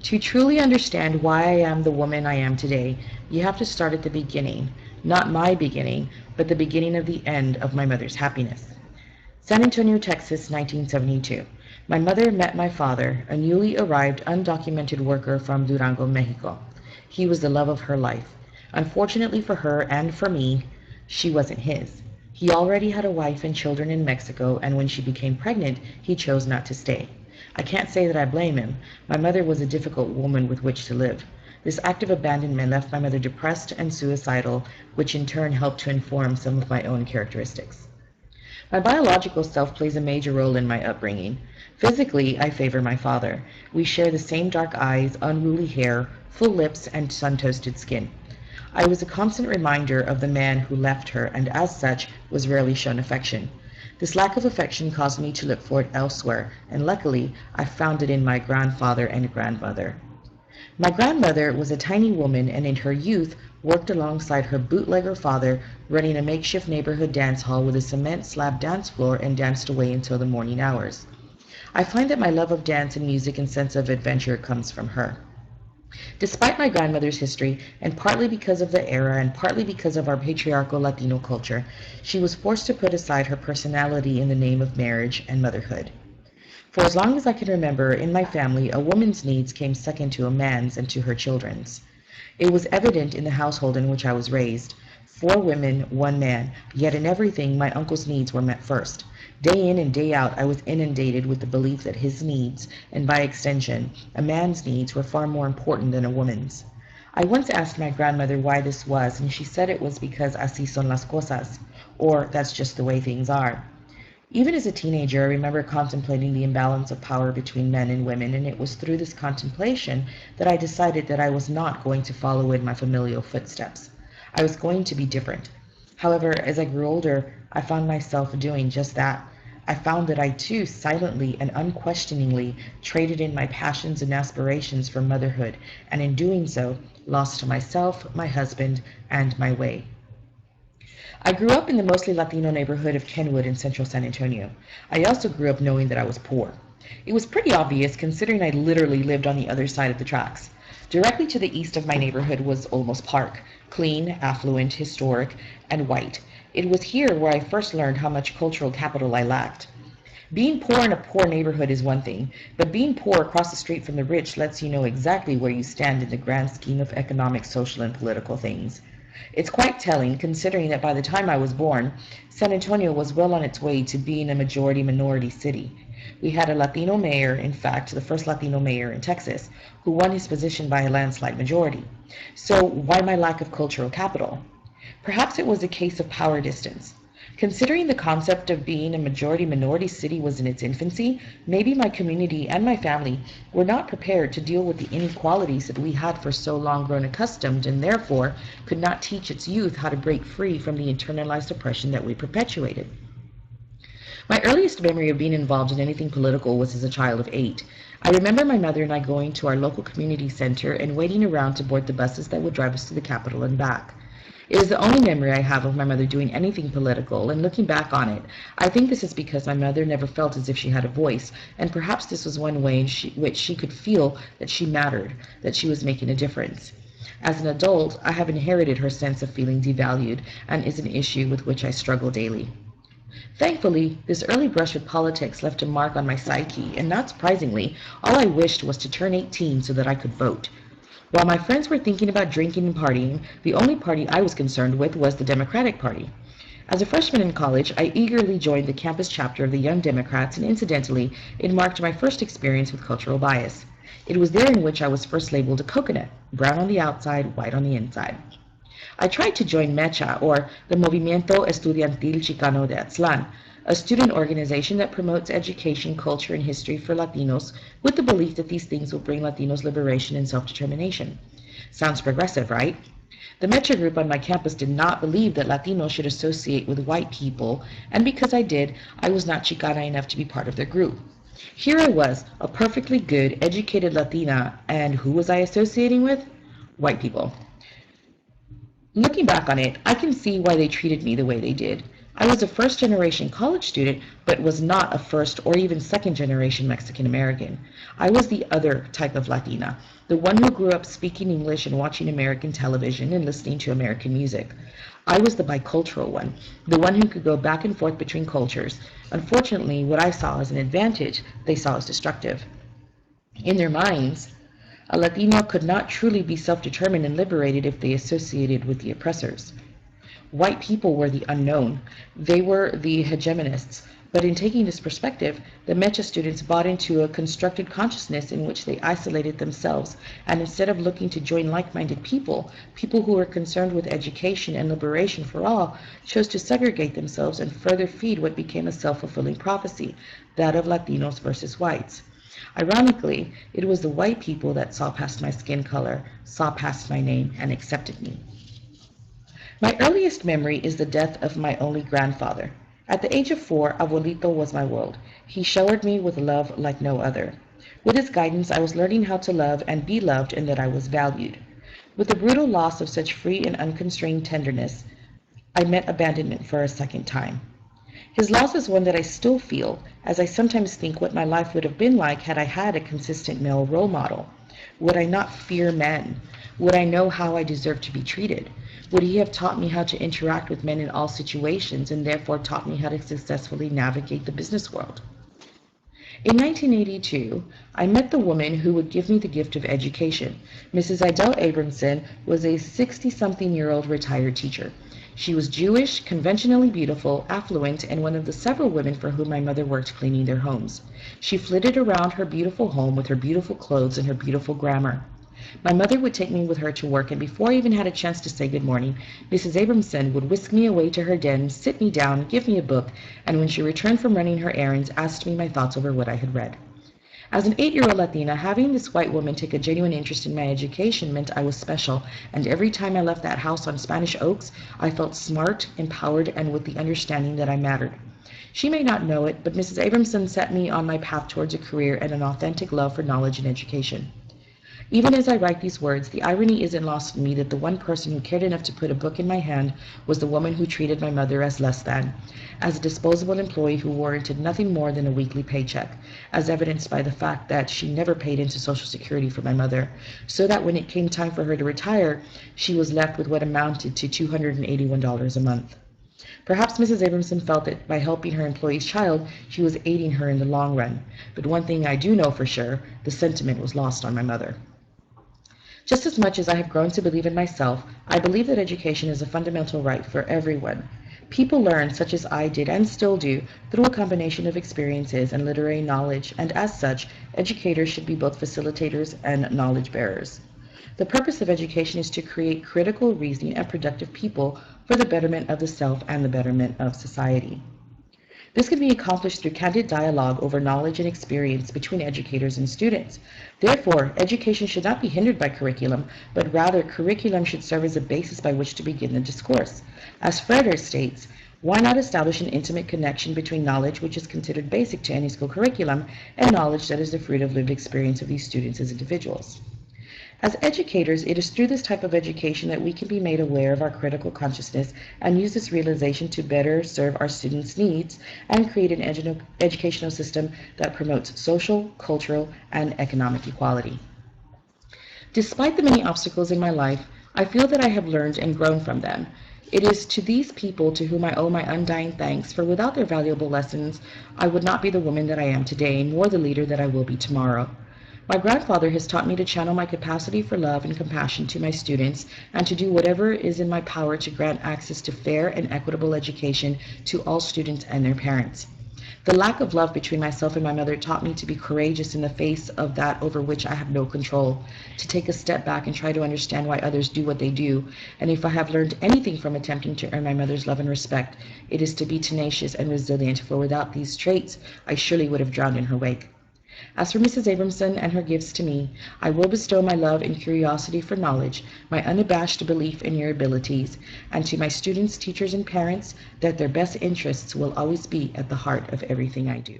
To truly understand why I am the woman I am today, you have to start at the beginning. Not my beginning, but the beginning of the end of my mother's happiness. San Antonio, Texas, 1972. My mother met my father, a newly arrived undocumented worker from Durango, Mexico. He was the love of her life. Unfortunately for her and for me, she wasn't his. He already had a wife and children in Mexico, and when she became pregnant, he chose not to stay. I can't say that I blame him. My mother was a difficult woman with which to live. This act of abandonment left my mother depressed and suicidal, which in turn helped to inform some of my own characteristics. My biological self plays a major role in my upbringing. Physically, I favor my father. We share the same dark eyes, unruly hair, full lips, and sun-toasted skin. I was a constant reminder of the man who left her, and as such, was rarely shown affection. This lack of affection caused me to look for it elsewhere, and luckily, I found it in my grandfather and grandmother. My grandmother was a tiny woman and in her youth worked alongside her bootlegger father, running a makeshift neighborhood dance hall with a cement slab dance floor, and danced away until the morning hours. I find that my love of dance and music and sense of adventure comes from her. Despite my grandmother's history, and partly because of the era and partly because of our patriarchal Latino culture, she was forced to put aside her personality in the name of marriage and motherhood. For as long as I can remember, in my family, a woman's needs came second to a man's and to her children's. It was evident in the household in which I was raised. 4 women, 1 man, yet in everything my uncle's needs were met first. Day in and day out, I was inundated with the belief that his needs, and by extension, a man's needs, were far more important than a woman's. I once asked my grandmother why this was, and she said it was because así son las cosas, or that's just the way things are. Even as a teenager, I remember contemplating the imbalance of power between men and women, and it was through this contemplation that I decided that I was not going to follow in my familial footsteps. I was going to be different. However, as I grew older, I found myself doing just that. I found that I too silently and unquestioningly traded in my passions and aspirations for motherhood, and in doing so, lost myself, my husband, and my way. I grew up in the mostly Latino neighborhood of Kenwood in central San Antonio. I also grew up knowing that I was poor. It was pretty obvious considering I literally lived on the other side of the tracks. Directly to the east of my neighborhood was Olmos Park, clean, affluent, historic, and white. It was here where I first learned how much cultural capital I lacked. Being poor in a poor neighborhood is one thing, but being poor across the street from the rich lets you know exactly where you stand in the grand scheme of economic, social, and political things. It's quite telling, considering that by the time I was born, San Antonio was well on its way to being a majority-minority city. We had a Latino mayor, in fact, the first Latino mayor in Texas, who won his position by a landslide majority. So why my lack of cultural capital? Perhaps it was a case of power distance. Considering the concept of being a majority-minority city was in its infancy, maybe my community and my family were not prepared to deal with the inequalities that we had for so long grown accustomed, and therefore could not teach its youth how to break free from the internalized oppression that we perpetuated. My earliest memory of being involved in anything political was as a child of 8. I remember my mother and I going to our local community center and waiting around to board the buses that would drive us to the Capitol and back. It is the only memory I have of my mother doing anything political, and looking back on it, I think this is because my mother never felt as if she had a voice, and perhaps this was one way in which she could feel that she mattered, that she was making a difference. As an adult, I have inherited her sense of feeling devalued, and is an issue with which I struggle daily. Thankfully, this early brush with politics left a mark on my psyche, and not surprisingly, all I wished was to turn 18 so that I could vote. While my friends were thinking about drinking and partying, the only party I was concerned with was the Democratic Party. As a freshman in college, I eagerly joined the campus chapter of the Young Democrats, and incidentally, it marked my first experience with cultural bias. It was there in which I was first labeled a coconut, brown on the outside, white on the inside. I tried to join MECHA, or the Movimiento Estudiantil Chicano de Aztlán, a student organization that promotes education, culture, and history for Latinos with the belief that these things will bring Latinos liberation and self-determination. Sounds progressive, right? The MECHA group on my campus did not believe that Latinos should associate with white people, and because I did, I was not Chicana enough to be part of their group. Here I was, a perfectly good, educated Latina, and who was I associating with? White people. Looking back on it, I can see why they treated me the way they did. I was a first-generation college student, but was not a first or even second-generation Mexican American. I was the other type of Latina, the one who grew up speaking English and watching American television and listening to American music. I was the bicultural one, the one who could go back and forth between cultures. Unfortunately, what I saw as an advantage, they saw as destructive. In their minds, a Latino could not truly be self-determined and liberated if they associated with the oppressors. White people were the unknown. They were the hegemonists. But in taking this perspective, the Mecha students bought into a constructed consciousness in which they isolated themselves, and instead of looking to join like-minded people, people who were concerned with education and liberation for all, chose to segregate themselves and further feed what became a self-fulfilling prophecy, that of Latinos versus whites. Ironically, it was the white people that saw past my skin color, saw past my name, and accepted me. My earliest memory is the death of my only grandfather. At the age of 4, Abuelito was my world. He showered me with love like no other. With his guidance, I was learning how to love and be loved, and that I was valued. With the brutal loss of such free and unconstrained tenderness, I met abandonment for a second time. His loss is one that I still feel, as I sometimes think what my life would have been like had I had a consistent male role model. Would I not fear men? Would I know how I deserve to be treated? Would he have taught me how to interact with men in all situations and therefore taught me how to successfully navigate the business world? In 1982, I met the woman who would give me the gift of education. Mrs. Idell Abramson was a 60-something-year-old retired teacher. She was Jewish, conventionally beautiful, affluent, and one of the several women for whom my mother worked cleaning their homes. She flitted around her beautiful home with her beautiful clothes and her beautiful grammar. My mother would take me with her to work, and before I even had a chance to say good morning, Mrs. Abramson would whisk me away to her den, sit me down, give me a book, and when she returned from running her errands, asked me my thoughts over what I had read. As an 8-year-old Latina, having this white woman take a genuine interest in my education meant I was special, and every time I left that house on Spanish Oaks, I felt smart, empowered, and with the understanding that I mattered. She may not know it, but Mrs. Abramson set me on my path towards a career and an authentic love for knowledge and education. Even as I write these words, the irony isn't lost on me that the one person who cared enough to put a book in my hand was the woman who treated my mother as less than, as a disposable employee who warranted nothing more than a weekly paycheck, as evidenced by the fact that she never paid into Social Security for my mother, so that when it came time for her to retire, she was left with what amounted to $281 a month. Perhaps Mrs. Abramson felt that by helping her employee's child, she was aiding her in the long run, but one thing I do know for sure, the sentiment was lost on my mother. Just as much as I have grown to believe in myself, I believe that education is a fundamental right for everyone. People learn, such as I did and still do, through a combination of experiences and literary knowledge, and as such, educators should be both facilitators and knowledge bearers. The purpose of education is to create critical reasoning and productive people for the betterment of the self and the betterment of society. This can be accomplished through candid dialogue over knowledge and experience between educators and students. Therefore, education should not be hindered by curriculum, but rather curriculum should serve as a basis by which to begin the discourse. As Frederick states, why not establish an intimate connection between knowledge, which is considered basic to any school curriculum, and knowledge that is the fruit of lived experience of these students as individuals? As educators, it is through this type of education that we can be made aware of our critical consciousness and use this realization to better serve our students' needs and create an educational system that promotes social, cultural, and economic equality. Despite the many obstacles in my life, I feel that I have learned and grown from them. It is to these people to whom I owe my undying thanks, for without their valuable lessons, I would not be the woman that I am today, nor the leader that I will be tomorrow. My grandfather has taught me to channel my capacity for love and compassion to my students and to do whatever is in my power to grant access to fair and equitable education to all students and their parents. The lack of love between myself and my mother taught me to be courageous in the face of that over which I have no control, to take a step back and try to understand why others do what they do, and if I have learned anything from attempting to earn my mother's love and respect, it is to be tenacious and resilient, for without these traits, I surely would have drowned in her wake. As for Mrs. Abramson and her gifts to me, I will bestow my love and curiosity for knowledge, my unabashed belief in your abilities, and to my students, teachers, and parents, that their best interests will always be at the heart of everything I do.